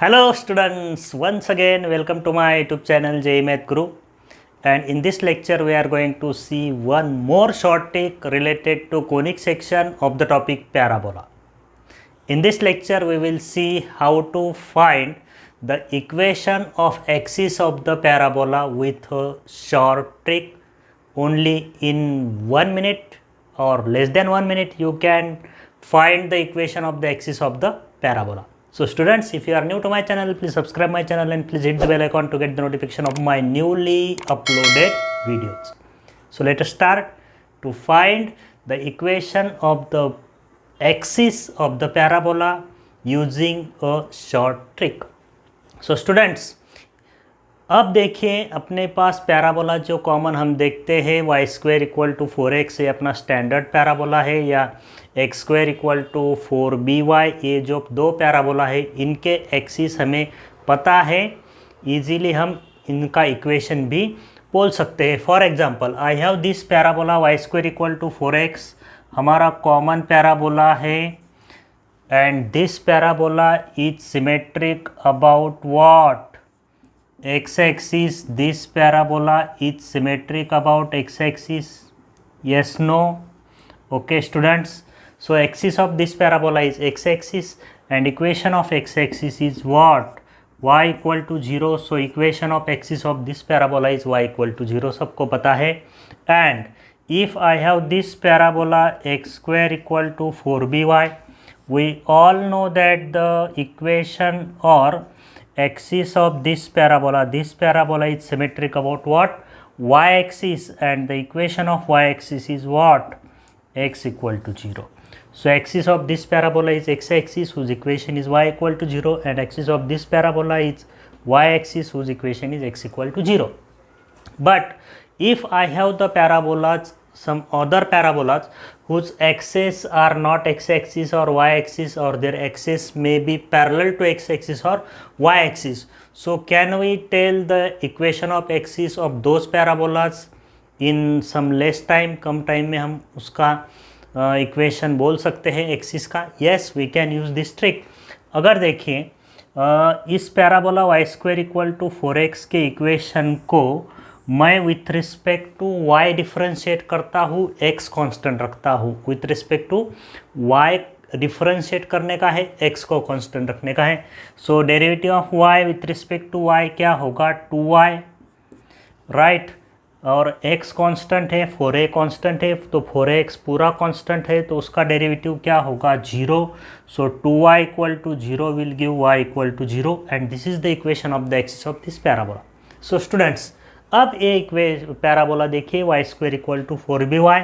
Hello students, once again welcome to my YouTube channel JEE Math Guru, and in this lecture we are going to see one more short trick related to conic section of the topic parabola. In this lecture we will see how to find the equation of axis of the parabola with a short trick. Only in 1 minute or less than 1 minute you can find the equation of the axis of the parabola. So students, if you are new to my channel, please subscribe my channel and please hit the bell icon to get the notification of my newly uploaded videos. So let us start to find the equation of the axis of the parabola using a short trick. So students, अब देखिए अपने पास parabola जो common हम देखते हैं Y square equal to 4x, ये अपना standard parabola है, या x square equal to 4by, ये जो दो पैराबोला है इनके एक्सिस हमें पता है, इजीली हम इनका इक्वेशन भी बोल सकते हैं. For example I have this parabola Y square equal to 4x, हमारा कॉमन पैराबोला है, and this parabola is symmetric about what? x-axis. This parabola is symmetric about x-axis. Yes, no? Okay students, so axis of this parabola is x-axis and equation of x-axis is what? y equal to 0. So equation of axis of this parabola is y equal to 0, सबको पता है. And if I have this parabola x square equal to 4by, we all know that the equation or axis of this parabola is symmetric about what? Y-axis, and the equation of y-axis is what? X equal to 0. So axis of this parabola is x-axis whose equation is y equal to 0, and axis of this parabola is y-axis whose equation is x equal to 0. But if I have the parabolas, some other parabolas whose axes are not x-axis or y-axis, or their axis may be parallel to x-axis or y-axis, so can we tell the equation of axis of those parabolas in some less time? Come time में हम उसका equation बोल सकते हैं axis का. yes, we can use this trick. अगर देखिए इस parabola Y square equal to 4x के इक्वेशन को मैं with respect to y differentiate करता हूँ, x कांस्टेंट रखता हूँ. With respect to y differentiate करने का है, x को कांस्टेंट रखने का है. So derivative of y with respect to y क्या होगा? 2y, right. और x कांस्टेंट है, 4a कांस्टेंट है, तो 4x पूरा कांस्टेंट है, तो उसका डेरिवेटिव क्या होगा? 0. So 2y equal to 0 will give y equal to 0, and this is the equation of the axis of this parabola. So students, अब एक पैराबोला देखिए Y square equal to 4by.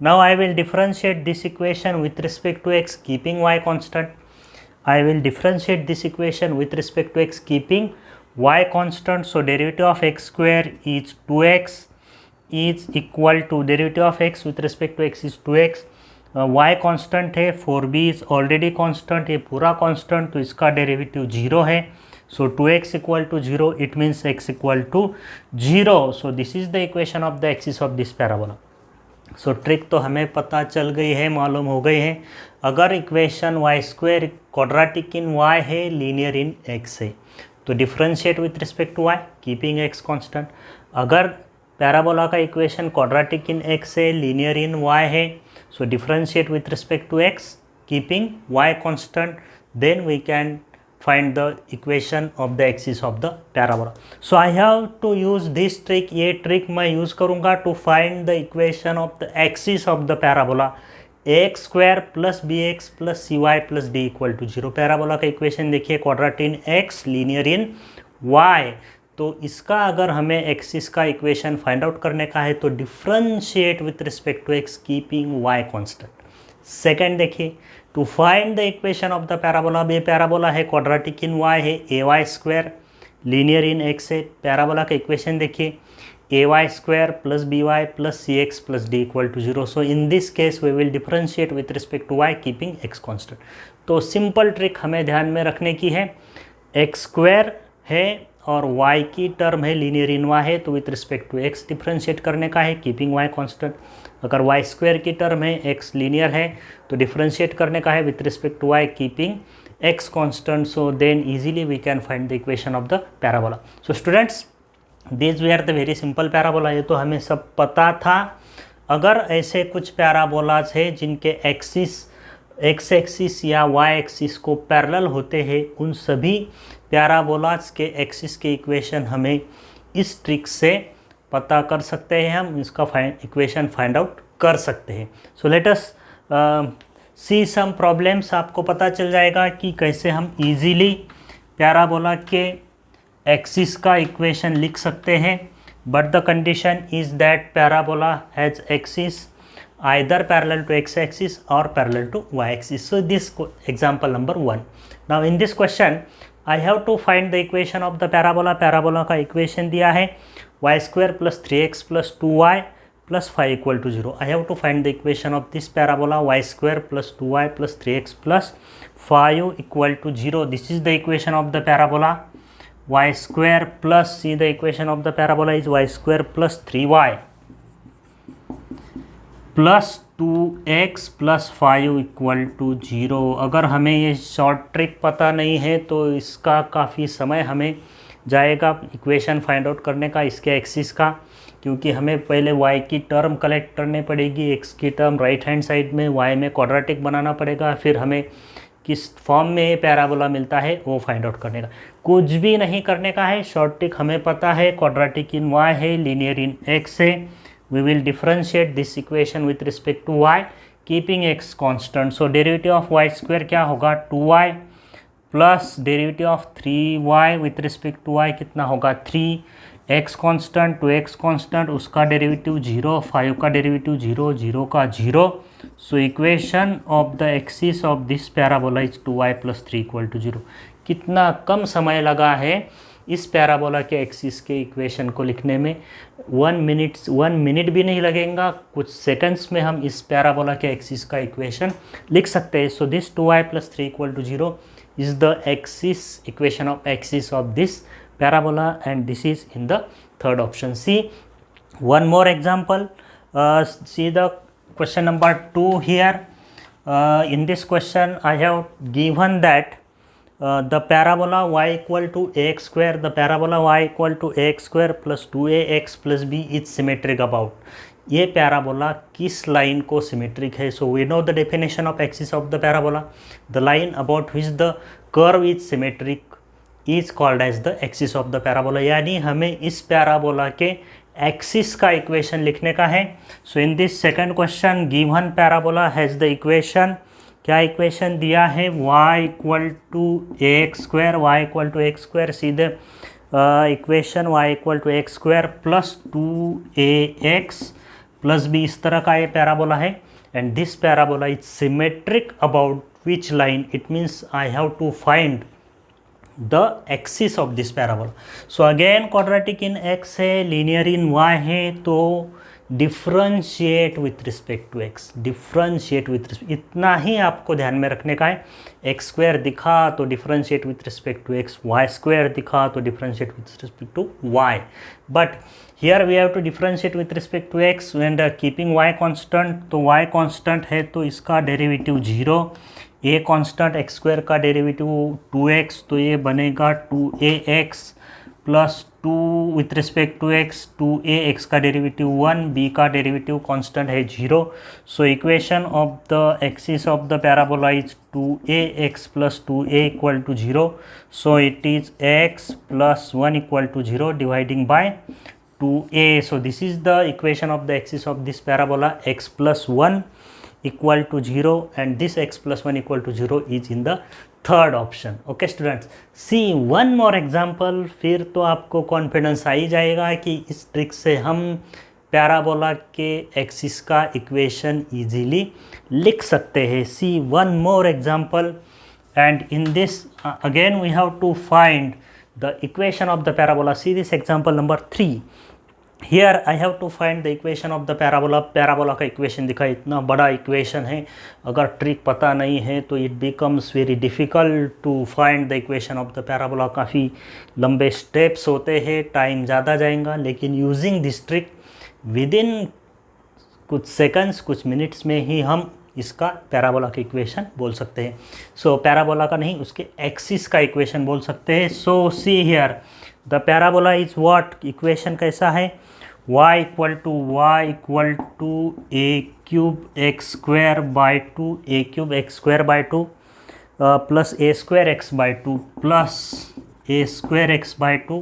Now I will differentiate this equation with respect to x keeping y constant. I will differentiate this equation with respect to x keeping y constant. So derivative of x square is 2x is equal to derivative of x with respect to x is 2x. y constant है, 4b is already constant, ये पूरा constant, तो इसका derivative 0 है. So 2x equal to 0, it means x equal to 0. So this is the equation of the axis of this parabola. So trick तो हमें पता चल गई है, मालूम हो गई है. अगर equation y square quadratic in y है, लीनियर इन x है, तो differentiate with respect to y keeping x constant. अगर पैराबोला का इक्वेशन क्वाड्रेटिक इन x है, लीनियर इन y है, so differentiate with respect to x keeping y constant, then we can find the equation of the axis of the parabola. So I have to use this trick. ये trick मैं use करूँगा to find the equation of the axis of the parabola ax square plus bx plus cy plus d equal to 0. Parabola का equation देखिए, quadratic in x, linear in y, तो इसका अगर हमें axis का equation find out करने का है तो differentiate with respect to x keeping y constant. Second देखिए, to find the equation of the parabola. अब ये पैराबोला है, क्वाड्रेटिक इन y है, A y square, linear in x है. पैराबोला का इक्वेशन देखिए, A y square plus B y plus C x plus D equal to 0. So in this case we will differentiate with respect to y keeping x constant. तो simple trick हमें ध्यान में रखने की है, x square है और y की टर्म है, लीनियर इन y है, तो with respect to x differentiate करने का है कीपिंग y कांस्टेंट. अगर वाई स्क्वायर की टर्म है, एक्स लीनियर है, तो डिफ्रेंशिएट करने का है with respect to y keeping x constant, so then easily we can find the equation of the parabola. So students, these were the very simple parabola. ये तो हमें सब पता था. अगर ऐसे कुछ पैराबोलाज है जिनके एक्सिस एक्स एक्सिस या वाई एक्सिस को पैरेलल होते हैं, उन सभी पैराबोलाज के एक्सिस के इक्वेशन हमें इस ट्रिक से पता कर सकते हैं. हम इसका इक्वेशन फाइंड आउट कर सकते हैं. सो लेट अस सी सम प्रॉब्लम्स. आपको पता चल जाएगा कि कैसे हम इजीली पैराबोला के एक्सिस का इक्वेशन लिख सकते हैं. But the condition is that parabola has axis either parallel to x axis or parallel to y axis. So this example number 1. Now in this question I have to find the equation of the parabola. Parabola का equation दिया है y square plus 3x plus 2y plus 5 equal to 0. I have to find the equation of this parabola, y square plus 2y plus 3x plus 5 equal to 0. This is the equation of the parabola. Y square plus, see the equation of the parabola is y square plus 3y plus 2x plus 5 equal to 0. अगर हमें ये short trick पता नहीं है तो इसका काफ़ी समय हमें जाएगा इक्वेशन फाइंड आउट करने का, इसके एक्सिस का, क्योंकि हमें पहले y की टर्म कलेक्ट करनी पड़ेगी, x की टर्म राइट हैंड साइड में, y में क्वाड्रेटिक बनाना पड़ेगा, फिर हमें किस फॉर्म में पैराबोला मिलता है वो फाइंड आउट करने का. कुछ भी नहीं करने का है, शॉर्ट ट्रिक हमें पता है, क्वाड्रेटिक इन y है, लीनियर इन x है. We will differentiate this equation with respect to y, keeping x constant. So derivative of y square क्या होगा 2y plus derivative of 3y with respect to y कितना होगा 3, x constant 2x constant उसका derivative 0, 5 का derivative 0, 0 का 0. So equation of the axis of this parabola is 2y plus 3 equal to 0. कितना कम समय लगा है इस पैराबोला के एक्सिस के इक्वेशन को लिखने में. 1 मिनट भी नहीं लगेगा, कुछ सेकंड्स में हम इस पैराबोला के एक्सिस का इक्वेशन लिख सकते हैं. So this 2y plus 3 equal to 0 is the axis equation of axis of this parabola, and this is in the third option. See one more example. See the question number 2 here. In this question I have given that the parabola y equal to ax square, the parabola y equal to ax square plus 2ax plus b is symmetric about. ये parabola किस line को symmetric है? So we know the definition of axis of the parabola. The line about which the curve is symmetric is called as the axis of the parabola. यानी हमें इस parabola के axis का equation लिखने का है. So in this second question given parabola has the equation. क्या equation दिया है? y equal to x square, y equal to x square, सीधे equation y equal to x square plus 2ax plus b, इस तरह का ये parabola है. And this parabola is symmetric about which line? It means I have to find the axis of this parabola. So again quadratic in x है, linear in y है, तो differentiate with respect to x, differentiate with respect, इतना ही आपको ध्यान में रखने का है. एक्स स्क्वायर दिखा तो differentiate with respect to x, y square दिखा तो differentiate with respect to y. But here we have to differentiate with respect to x and keeping y constant. तो y कांस्टेंट है तो इसका डेरिवेटिव 0, a कांस्टेंट, x स्क्वायर का derivative 2x, तो ये बनेगा 2ax plus 2 with respect to x, 2ax का डेरिवेटिव 1, b का डेरिवेटिव कांस्टेंट है 0. So equation of the axis of the parabola is 2ax plus 2a equal to 0. So it is x plus 1 equal to 0 dividing by 2a. So this is the equation of the axis of this parabola, x plus 1 equal to 0 and this x plus 1 equal to 0 is in the third option. Okay students, see one more example. फिर तो आपको confidence आ ही जाएगा कि इस trick से हम parabola के axis का इक्वेशन इजीली लिख सकते हैं. See one more example, and in this again we have to find the equation of the parabola. See this example number 3. Here I have to find the equation of the parabola. Parabola का equation दिखा, इतना बड़ा equation है, अगर trick पता नहीं है तो it becomes very difficult to find the equation of the parabola. काफ़ी लंबे स्टेप्स होते हैं, टाइम ज़्यादा जाएगा, लेकिन using this trick within कुछ सेकंड्स, कुछ मिनट्स में ही हम इसका पैराबोला का इक्वेशन बोल सकते हैं। सो पैराबोला का नहीं, उसके एक्सिस का इक्वेशन बोल सकते हैं। So see here the parabola is what, equation कैसा है, y equal to A cube x square by two, A cube x square by two plus A square x by two plus A square x by two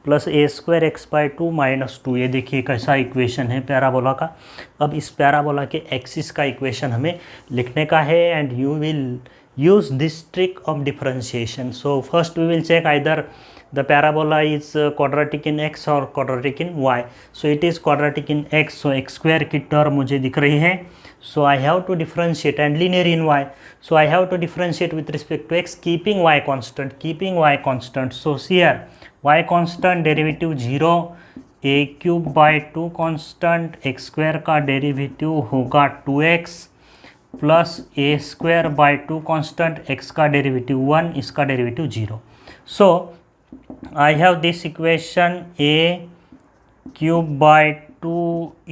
plus A square x by two minus two. ये देखिए कैसा equation है parabola का। अब इस parabola के axis का equation हमें लिखने का है and you will use this trick of differentiation. So first we will check either the parabola is quadratic in x or quadratic in y. So it is quadratic in x, so x square की term मुझे दिख रही है। So I have to differentiate and linear in y. So I have to differentiate with respect to x, keeping y constant, keeping y constant. So see here, y constant derivative 0, a cube by 2 constant, x स्क्वायर का derivative होगा 2x plus a square by 2 constant, x का derivative 1, इसका derivative 0. So I have this equation a cube by 2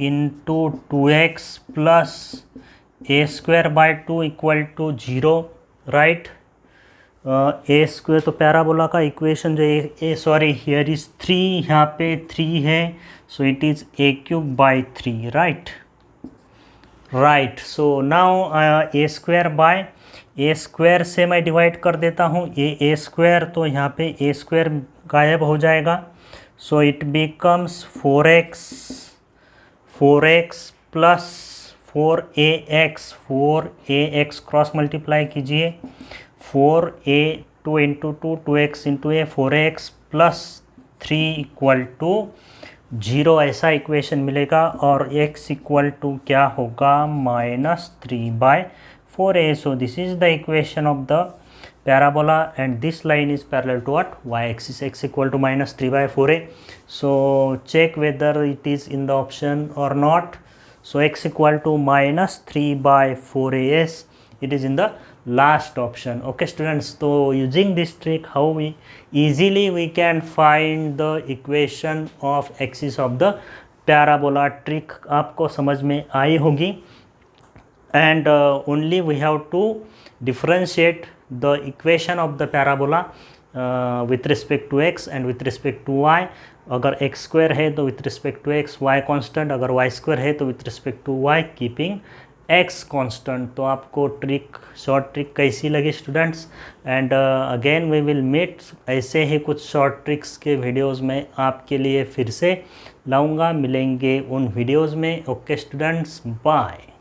into 2x plus a square by 2 equal to 0, right? a square तो parabola का equation जो a sorry here is 3, यहाँ पे 3 है, so it is a cube by 3, right? So now a square by A square से मैं divide कर देता हूँ ए स्क्वायर, तो यहाँ पे ए स्क्वायर गायब हो जाएगा। So it becomes 4x plus 4ax cross multiply कीजिए, 4a 2 into 2x into a 4x plus 3 equal to 0, ऐसा इक्वेशन मिलेगा। और x इक्वल टू क्या होगा, -3/4a. So this is the equation of the parabola and this line is parallel to what, y axis, x equal to -3/4a. So check whether it is in the option or not. So x equal to -3/4a, yes, it is in the last option. Okay students, so using this trick how we easily can find the equation of axis of the parabola. trick आपको समझ में आई होगी and only we have to differentiate the equation of the parabola with respect to x and with respect to y. अगर x square है तो with respect to x, y constant, अगर y square है तो with respect to y, keeping x constant. तो आपको trick, short trick कैसी लगी students? And again we will meet, ऐसे ही कुछ शॉर्ट ट्रिक्स के वीडियोस में आपके लिए फिर से लाऊंगा, मिलेंगे उन वीडियोस में। Okay students, bye.